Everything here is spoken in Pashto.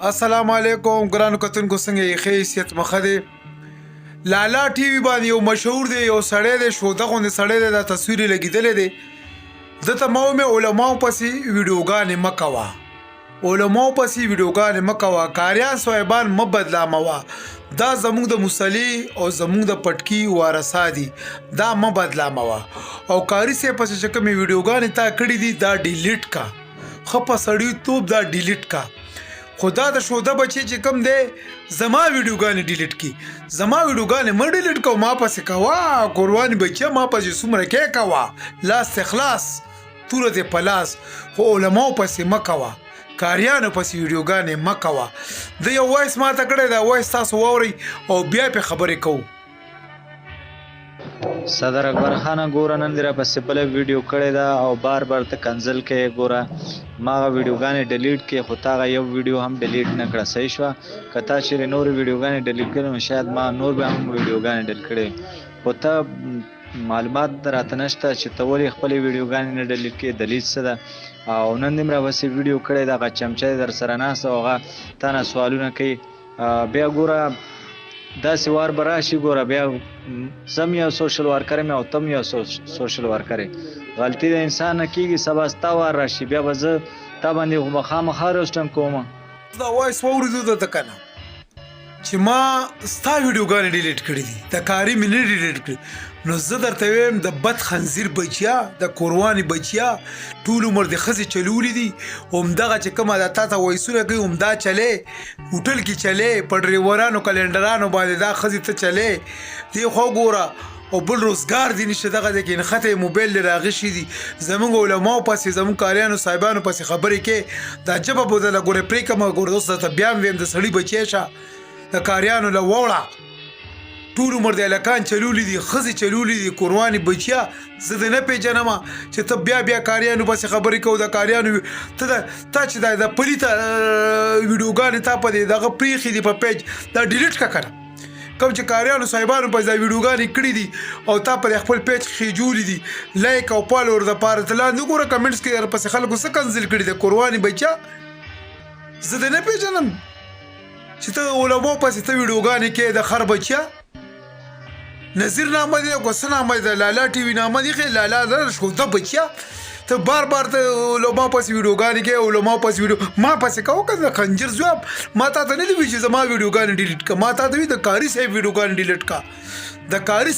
السلام علیکم ګرانو کتونکو څنګه یې ښه حیثیت مخه دی لالا ټي وي باندې یو مشهور دی یو سړی دی شوده غوندې سړی دی دا تصویر یې لګېدلی دی ده ته ما ومې علماو پسې ویډیوګانې مه کوه علماو پسې ویډیوګانې مه کوه کاریان صاحبان مه بدلاموه دا زموږ د مصلي او زموږ د پټکي وارثا دي دا مه بدلاموه او کاري صاحب پسې چې کومې ویډیوګانې تا کړي دي دا ډیلیټ کا ښه په سړیتوب دا ډیلیټ کا خدا د شوده بچی چې کم دی زما ویډیوګانې ډیلیټ کی زما ویډیوګانې مه ډیلیټ کوه ما پسې کوه قرباني بچیه ما پسې څومره کې کوه لاس اخلاص توره دې په لاس خو علماو پسې مه کوه کاریانو پسې ویډیوګانې مه کوه د یو وایس ما ته کړی دا وایس تاسو واورئ او بیا پې خبرې کوو صدر اکبر خان ګوره نن دې راپسې بله ویډیو کړې ده او بار بار ته کنزل کوې ګوره ما هغه ویډیوګانې ډیلیټ کړې خو تا هغه یو ویډیو هم ډیلیټ نه کړه صحیح شوه که تا چېرې نورې ویډیوګانې ډیلیټ کړې نو شاید ما نور به هم ویډیوګانې ډیلیټ کړې خو ته معلومات راته نشته چې ته ولې خپلې ویډیوګانې نه ډیلیټ کړې دلیل څه ده او نن دې م راپسې ویډیو کړې ده هغه چمچه در سره ناسته او هغه تا نه سوالونه کوي بیا ګوره داسې وار به راشي ګوره بیا زم یو سوشل ورکر یم او تم یو سوشل ورکر یې غلطي د انسان نه کېږي سبا ستا وار راشي بیا به زه تا باندې مخامخا روسټم کوم دا وایس واورېدو ده که نه چې ما ستا ویډیوګانې ډیلیټ کړي دي د کاري مې نه ډیلیټ کړي نو زه درته وایم د بد خنزیر بچیا د قرباني بچیا ټول عمر د ښځې چلولي دي همدغه چې کومه ده تا ته وایسونه کوي همدا چلې هوټل کې چلې په ډریورانو کلنډرانو باندې دا ښځې ته چلې دې خوا ګوره او بل روزګار دی نشته دغه دی کې نښته موبایل دی راغشي دي زموږ علماو پسې زموږ کاریانو صاحبانو پسې خبرې کې دا ژبه بدله ګورې پرېږدمه ګوره اوس درته بیا هم ویم د سړي بچی شه د کاریانو له ووړه ټول عمر د هلکان چلولي دي ښځې چلولي دي قرباني بچیه زه دې نه پېژنم چې ته بیا کاریانو پسې خبرې کوو د کاریانو تا چې د پلیته ویډیوګانې تا په دې دغه پرېښي دي په پیج دا ډیلیټ که کنه کوم چې کاریانو صاحبانو پسې دا ویډیوګانې کړي دي او تا په خپل پیج خېجولي دي لایک او فالوور دپاره ته لاندې وګوره کمنټس کې درپسې خلکو څه کنزل کړي دي قرباني بچیه زه دې نه پېژنم چې ته علماو پسې ته ویډیوګانې کې د خر بچیه نظیر نامه دی او څه نامه دی لالا ټي وي نامه دی خې لالا ده شوده بچیه ته بار ته علماو پسې ویډیوګانې کې علماو پسې ویډیو ما پسې کوه که د خنجر ځواب ما تا ته نه دي وي چې زما ویډیوګانې ډیلیټ کړه ما تا ته وي د کاري صاحب ویډیوګانې ډیلیټ کړه د کاري